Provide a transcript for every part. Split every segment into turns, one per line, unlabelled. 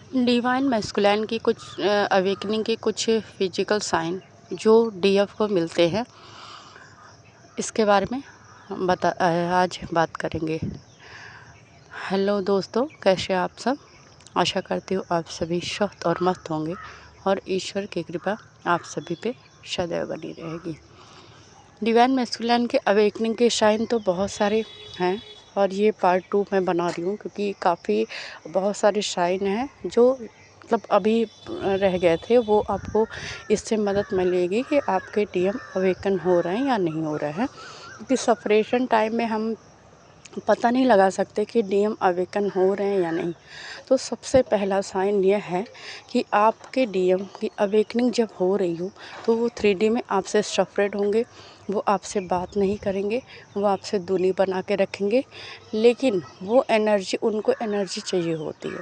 Divine masculine की कुछ awakening के कुछ फिजिकल साइन जो डीएफ को मिलते हैं, इसके बारे में हम आज बात करेंगे। हेलो दोस्तों, कैसे आप सब। आशा करती हूँ आप सभी स्वस्थ और मस्त होंगे और ईश्वर की कृपा आप सभी पे सदैव बनी रहेगी। डिवाइन मैस्कुलिन के अवेकनिंग के साइन तो बहुत सारे हैं और ये पार्ट 2 मैं बना रही हूँ क्योंकि काफ़ी बहुत सारे साइन हैं जो मतलब अभी रह गए थे। वो आपको इससे मदद मिलेगी कि आपके डीएम अवेकन हो रहे हैं या नहीं हो रहे हैं, क्योंकि सपरेशन टाइम में हम पता नहीं लगा सकते कि डीएम अवेकन हो रहे हैं या नहीं। तो सबसे पहला साइन यह है कि आपके डीएम की अवेकनिंग जब हो रही हो तो वो 3D में आपसे सेपरेट होंगे, वो आपसे बात नहीं करेंगे, वो आपसे दूरी बना के रखेंगे, लेकिन वो एनर्जी उनको एनर्जी चाहिए होती है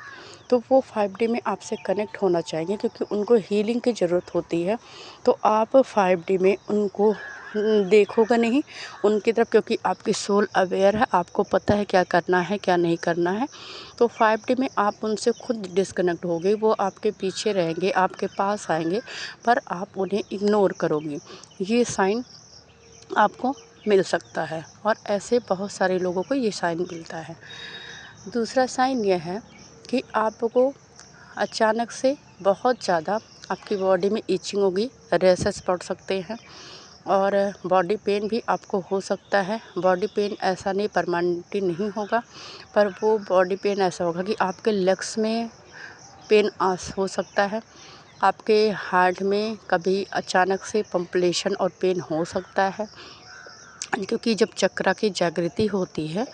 तो वो 5D में आपसे कनेक्ट होना चाहेंगे क्योंकि उनको हीलिंग की ज़रूरत होती है। तो आप 5D में उनको देखोगे नहीं उनकी तरफ, क्योंकि आपकी सोल अवेयर है, आपको पता है क्या करना है क्या नहीं करना है। तो 5D में आप उनसे खुद डिस्कनेक्ट होगे, वो आपके पीछे रहेंगे, आपके पास आएंगे पर आप उन्हें इग्नोर करोगे। ये साइन आपको मिल सकता है और ऐसे बहुत सारे लोगों को ये साइन मिलता है। दूसरा साइन यह है कि आपको अचानक से बहुत ज़्यादा आपकी बॉडी में इचिंग होगी, रैशेस पड़ सकते हैं और बॉडी पेन भी आपको हो सकता है। बॉडी पेन ऐसा नहीं परमानेंटली नहीं होगा, पर वो बॉडी पेन ऐसा होगा कि आपके लेग्स में पेन हो सकता है, आपके हार्ट में कभी अचानक से पंपलेशन और पेन हो सकता है, क्योंकि जब चक्रा की जागृति होती है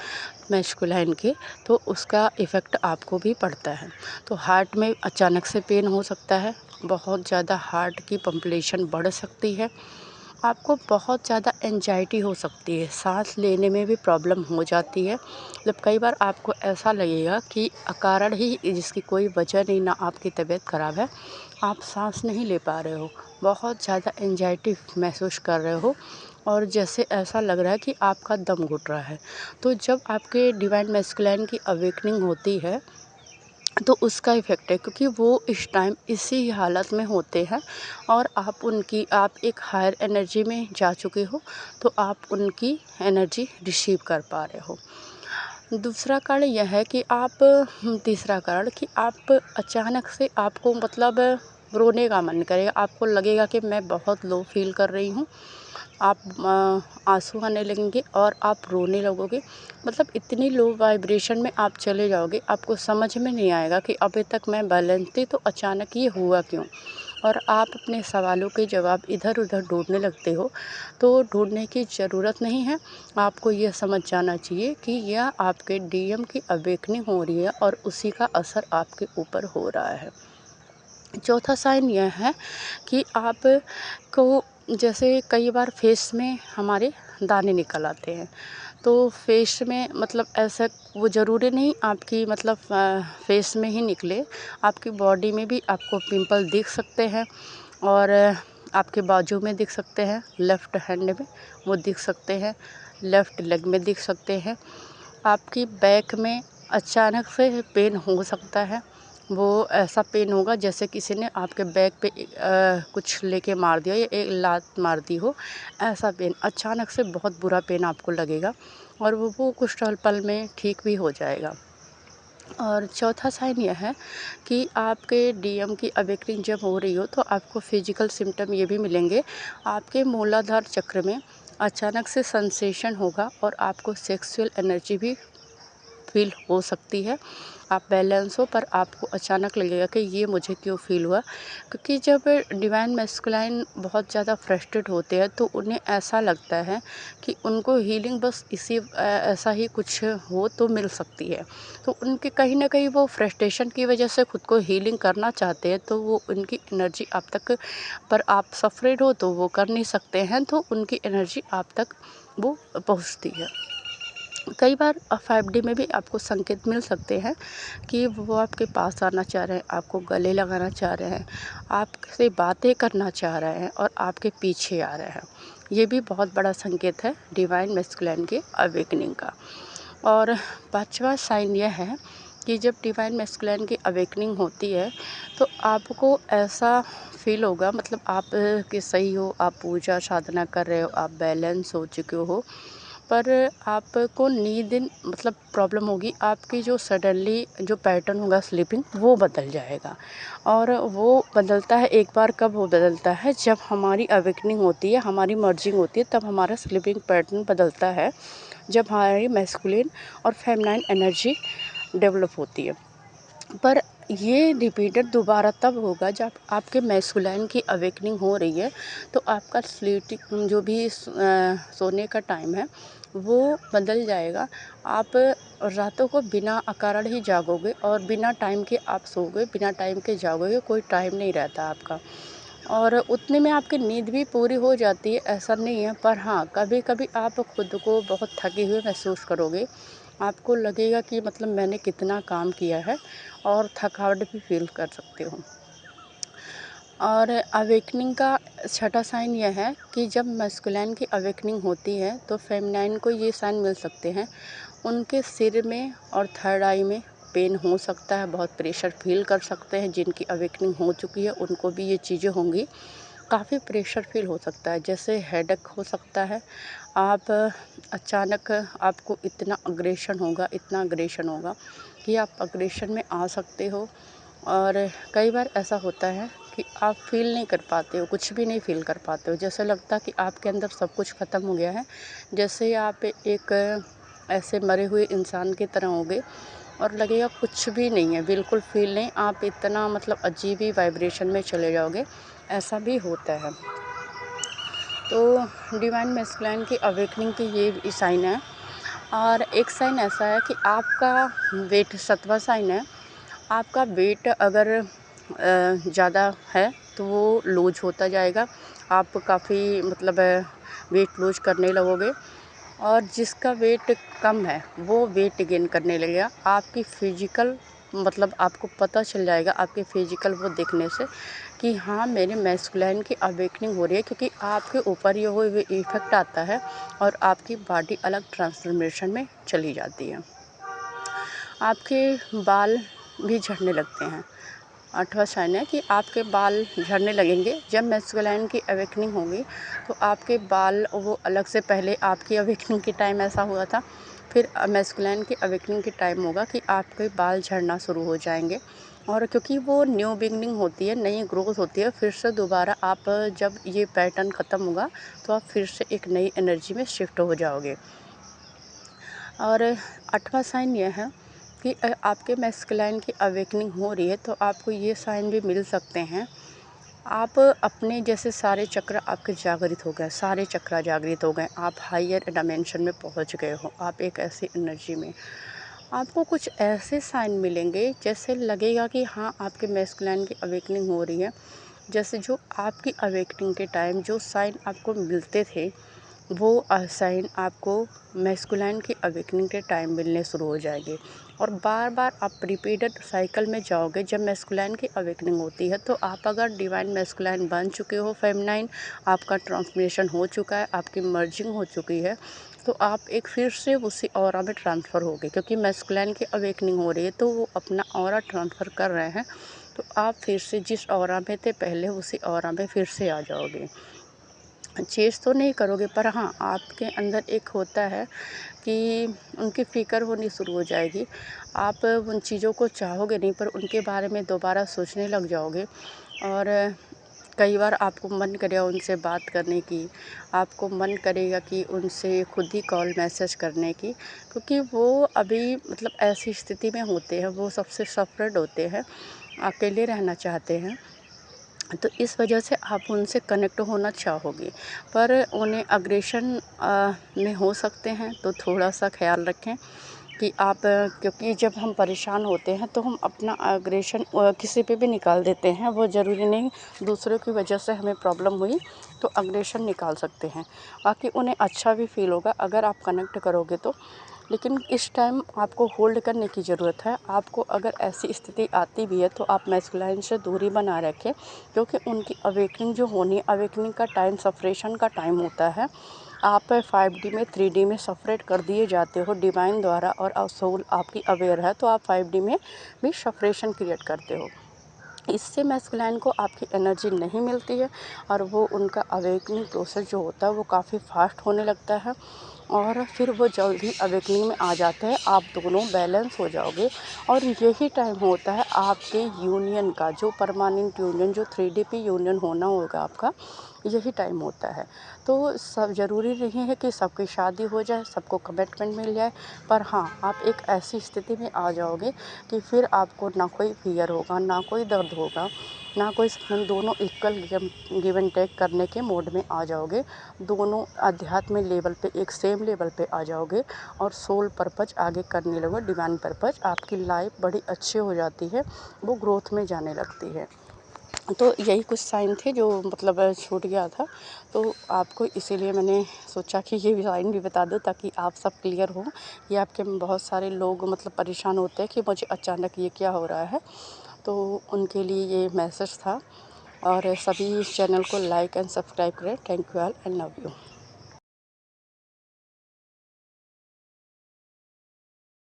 मैस्कुलिन के तो उसका इफ़ेक्ट आपको भी पड़ता है। तो हार्ट में अचानक से पेन हो सकता है, बहुत ज़्यादा हार्ट की पंपलेशन बढ़ सकती है, आपको बहुत ज़्यादा एंजाइटी हो सकती है, सांस लेने में भी प्रॉब्लम हो जाती है। जब कई बार आपको ऐसा लगेगा कि अकारण ही जिसकी कोई वजह नहीं, ना आपकी तबीयत ख़राब है, आप सांस नहीं ले पा रहे हो, बहुत ज़्यादा एंजाइटी महसूस कर रहे हो और जैसे ऐसा लग रहा है कि आपका दम घुट रहा है। तो जब आपके डिवाइन मैस्कुलिन की अवेकनिंग होती है तो उसका इफ़ेक्ट है, क्योंकि वो इस टाइम इसी हालत में होते हैं और आप एक हायर एनर्जी में जा चुके हो तो आप उनकी एनर्जी रिसीव कर पा रहे हो। दूसरा कारण यह है कि तीसरा कारण कि आप अचानक से आपको मतलब रोने का मन करेगा, आपको लगेगा कि मैं बहुत लो फील कर रही हूँ, आप आंसू आने लगेंगे और आप रोने लगोगे। मतलब इतनी लो वाइब्रेशन में आप चले जाओगे, आपको समझ में नहीं आएगा कि अभी तक मैं बैलेंस थी तो अचानक ये हुआ क्यों, और आप अपने सवालों के जवाब इधर उधर ढूंढने लगते हो। तो ढूंढने की ज़रूरत नहीं है, आपको यह समझ जाना चाहिए कि यह आपके डीएम की अवेकनिंग हो रही है और उसी का असर आपके ऊपर हो रहा है। चौथा साइन यह है कि आपको जैसे कई बार फेस में हमारे दाने निकल आते हैं, तो फेस में मतलब ऐसा वो ज़रूरी नहीं आपकी मतलब फेस में ही निकले, आपकी बॉडी में भी आपको पिंपल दिख सकते हैं और आपके बाजू में दिख सकते हैं, लेफ़्ट हैंड में वो दिख सकते हैं, लेफ़्ट लेग में दिख सकते हैं, आपकी बैक में अचानक से पेन हो सकता है। वो ऐसा पेन होगा जैसे किसी ने आपके बैक पे कुछ लेके मार दिया या एक लात मार दी हो, ऐसा पेन अचानक से बहुत बुरा पेन आपको लगेगा और वो कुछ पल में ठीक भी हो जाएगा। और चौथा साइन यह है कि आपके डीएम की अवेकनिंग जब हो रही हो तो आपको फिजिकल सिम्टम ये भी मिलेंगे, आपके मूलाधार चक्र में अचानक से सेंसेशन होगा और आपको सेक्सुअल एनर्जी भी फील हो सकती है। आप बैलेंस हो पर आपको अचानक लगेगा कि ये मुझे क्यों फील हुआ, क्योंकि जब डिवाइन मैस्कुलिन बहुत ज़्यादा फ्रस्ट्रेट होते हैं तो उन्हें ऐसा लगता है कि उनको हीलिंग बस ऐसा ही कुछ हो तो मिल सकती है। तो उनके कहीं ना कहीं वो फ्रस्ट्रेशन की वजह से खुद को हीलिंग करना चाहते हैं, तो वो उनकी एनर्जी आप तक, पर आप सफरेड हो तो वो कर नहीं सकते हैं, तो उनकी एनर्जी आप तक वो पहुँचती है। कई बार 5D में भी आपको संकेत मिल सकते हैं कि वो आपके पास आना चाह रहे हैं, आपको गले लगाना चाह रहे हैं, आपसे बातें करना चाह रहे हैं और आपके पीछे आ रहे हैं। ये भी बहुत बड़ा संकेत है डिवाइन मैस्कुलिन के अवेकनिंग का। और पांचवा साइन यह है कि जब डिवाइन मैस्कुलिन की अवेकनिंग होती है तो आपको ऐसा फील होगा, मतलब आप के सही हो, आप पूजा साधना कर रहे हो, आप बैलेंस हो चुके हो, पर आपको नींद मतलब प्रॉब्लम होगी आपकी, जो सडनली जो पैटर्न होगा स्लीपिंग वो बदल जाएगा। और वो बदलता है एक बार, कब वो बदलता है, जब हमारी अवेकनिंग होती है, हमारी मर्जिंग होती है, तब हमारा स्लीपिंग पैटर्न बदलता है, जब हमारी मैस्कुलिन और फेमिनाइन एनर्जी डेवलप होती है। पर ये रिपीटेड दोबारा तब होगा जब आपके मैस्कुलिन की अवेकनिंग हो रही है, तो आपका स्लीपिंग जो भी सोने का टाइम है वो बदल जाएगा। आप रातों को बिना अकारण ही जागोगे और बिना टाइम के आप सोओगे, बिना टाइम के जागोगे, कोई टाइम नहीं रहता आपका। और उतने में आपकी नींद भी पूरी हो जाती है, ऐसा नहीं है। पर हाँ, कभी कभी आप खुद को बहुत थके हुए महसूस करोगे, आपको लगेगा कि मतलब मैंने कितना काम किया है, और थकावट भी फील कर सकते हो। और अवेकनिंग का छठा साइन यह है कि जब मैस्कुलिन की अवेकनिंग होती है तो फेमिनाइन को ये साइन मिल सकते हैं, उनके सिर में और थर्ड आई में पेन हो सकता है, बहुत प्रेशर फील कर सकते हैं। जिनकी अवेकनिंग हो चुकी है उनको भी ये चीज़ें होंगी, काफ़ी प्रेशर फील हो सकता है, जैसे हेडेक हो सकता है। आप अचानक आपको इतना अग्रेशन होगा, इतना अग्रेशन होगा कि आप अग्रेशन में आ सकते हो। और कई बार ऐसा होता है कि आप फील नहीं कर पाते हो, कुछ भी नहीं फील कर पाते हो, जैसे लगता है कि आपके अंदर सब कुछ ख़त्म हो गया है, जैसे आप एक ऐसे मरे हुए इंसान की तरह होगे और लगेगा कुछ भी नहीं है, बिल्कुल फील नहीं, आप इतना मतलब अजीब ही वाइब्रेशन में चले जाओगे, ऐसा भी होता है। तो डिवाइन मैस्कुलिन की अवेकनिंग की ये साइन है। और एक साइन ऐसा है कि आपका वेट, सातवां साइन है, आपका वेट अगर ज़्यादा है तो वो लूज होता जाएगा, आप काफ़ी मतलब वेट लूज करने लगोगे। और जिसका वेट कम है वो वेट गेन करने लगेगा। आपकी फिजिकल मतलब आपको पता चल जाएगा आपके फिजिकल वो देखने से कि हाँ, मेरे मैस्कुलिन की अवेकनिंग हो रही है, क्योंकि आपके ऊपर ये वो इफ़ेक्ट आता है और आपकी बॉडी अलग ट्रांसफॉर्मेशन में चली जाती है। आपके बाल भी झड़ने लगते हैं। आठवां साइन है कि आपके बाल झड़ने लगेंगे जब मैस्कुलिन की अवेकनिंग होगी, तो आपके बाल वो अलग से, पहले आपकी अवेकनिंग के टाइम ऐसा हुआ था, फिर मैस्कुलिन की अवेकनिंग के टाइम होगा कि आपके बाल झड़ना शुरू हो जाएंगे। और क्योंकि वो न्यू बिगनिंग होती है, नई ग्रोथ होती है, फिर से दोबारा आप जब ये पैटर्न ख़त्म होगा तो आप फिर से एक नई एनर्जी में शिफ्ट हो जाओगे। और आठवां साइन यह है कि आपके मैस्कुलिन की अवेकनिंग हो रही है, तो आपको ये साइन भी मिल सकते हैं, आप अपने जैसे सारे चक्र आपके जागृत हो गए, सारे चक्र जागृत हो गए, आप हायर डायमेंशन में पहुंच गए हो, आप एक ऐसी एनर्जी में। आपको कुछ ऐसे साइन मिलेंगे जैसे लगेगा कि हाँ, आपके मैस्कुलिन की अवेकनिंग हो रही है। जैसे जो आपकी अवेकनिंग के टाइम जो साइन आपको मिलते थे, वो साइन आपको मैस्कुलिन की अवेकनिंग के टाइम मिलने शुरू हो जाएंगे। और बार बार आप रिपीटेड साइकिल में जाओगे। जब मैस्कुलिन की अवेकनिंग होती है तो आप अगर डिवाइन मैस्कुलिन बन चुके हो, फेमिनाइन आपका ट्रांसफॉर्मेशन हो चुका है, आपकी मर्जिंग हो चुकी है, तो आप एक फिर से उसी ऑरा में ट्रांसफ़र होगे, क्योंकि मैस्कुलिन की अवेकनिंग हो रही है तो वो अपना ऑरा ट्रांसफ़र कर रहे हैं। तो आप फिर से जिस ऑरा में थे पहले, उसी ऑरा में फिर से आ जाओगे। चेंज तो नहीं करोगे, पर हाँ, आपके अंदर एक होता है कि उनकी फ़िक्र होनी शुरू हो जाएगी। आप उन चीज़ों को चाहोगे नहीं, पर उनके बारे में दोबारा सोचने लग जाओगे। और कई बार आपको मन करेगा उनसे बात करने की, आपको मन करेगा कि उनसे खुद ही कॉल मैसेज करने की, क्योंकि वो अभी मतलब ऐसी स्थिति में होते हैं, वो सबसे सफ़र्ड होते हैं, अकेले रहना चाहते हैं। तो इस वजह से आप उनसे कनेक्ट होना चाहोगे, पर उन्हें अग्रेशन में हो सकते हैं, तो थोड़ा सा ख्याल रखें कि आप क्योंकि जब हम परेशान होते हैं तो हम अपना अग्रेशन किसी पे भी निकाल देते हैं। वो ज़रूरी नहीं दूसरों की वजह से हमें प्रॉब्लम हुई तो अग्रेशन निकाल सकते हैं, बाकी उन्हें अच्छा भी फील होगा अगर आप कनेक्ट करोगे तो। लेकिन इस टाइम आपको होल्ड करने की ज़रूरत है। आपको अगर ऐसी स्थिति आती भी है तो आप मैस्कुलिन से दूरी बना रखें, क्योंकि उनकी अवेकनिंग जो होनी है, अवेकनिंग का टाइम सपरेशन का टाइम होता है। आप 5D में 3D में सेपरेट कर दिए जाते हो डिवाइन द्वारा, और सोल आपकी अवेयर है तो आप 5D में भी सेपरेशन क्रिएट करते हो। इससे मैस्कुलाइन को आपकी एनर्जी नहीं मिलती है और वो उनका अवेकनिंग प्रोसेस जो होता है वो काफ़ी फास्ट होने लगता है, और फिर वो जल्दी अवेकनिंग में आ जाते हैं। आप दोनों बैलेंस हो जाओगे, और यही टाइम होता है आपके यूनियन का, जो परमानेंट यूनियन, जो 3D पे यूनियन होना होगा आपका, यही टाइम होता है। तो सब ज़रूरी नहीं है कि सबकी शादी हो जाए, सबको कमिटमेंट मिल जाए, पर हाँ, आप एक ऐसी स्थिति में आ जाओगे कि फिर आपको ना कोई फ़ियर होगा, ना कोई दर्द होगा, ना कोई सपन, दोनों इक्वल गिव एंड टेक करने के मोड में आ जाओगे। दोनों आध्यात्मिक लेवल पे एक सेम लेवल पे आ जाओगे और सोल पर्पज़ आगे करने लगोगे, डिवाइन पर्पज़। आपकी लाइफ बड़ी अच्छी हो जाती है, वो ग्रोथ में जाने लगती है। तो यही कुछ साइन थे जो मतलब छूट गया था, तो आपको इसीलिए मैंने सोचा कि ये साइन भी बता दूं, ताकि आप सब क्लियर हो। ये आपके बहुत सारे लोग मतलब परेशान होते हैं कि मुझे अचानक ये क्या हो रहा है, तो उनके लिए ये मैसेज था। और सभी इस चैनल को लाइक एंड सब्सक्राइब करें। Thank you all and love you.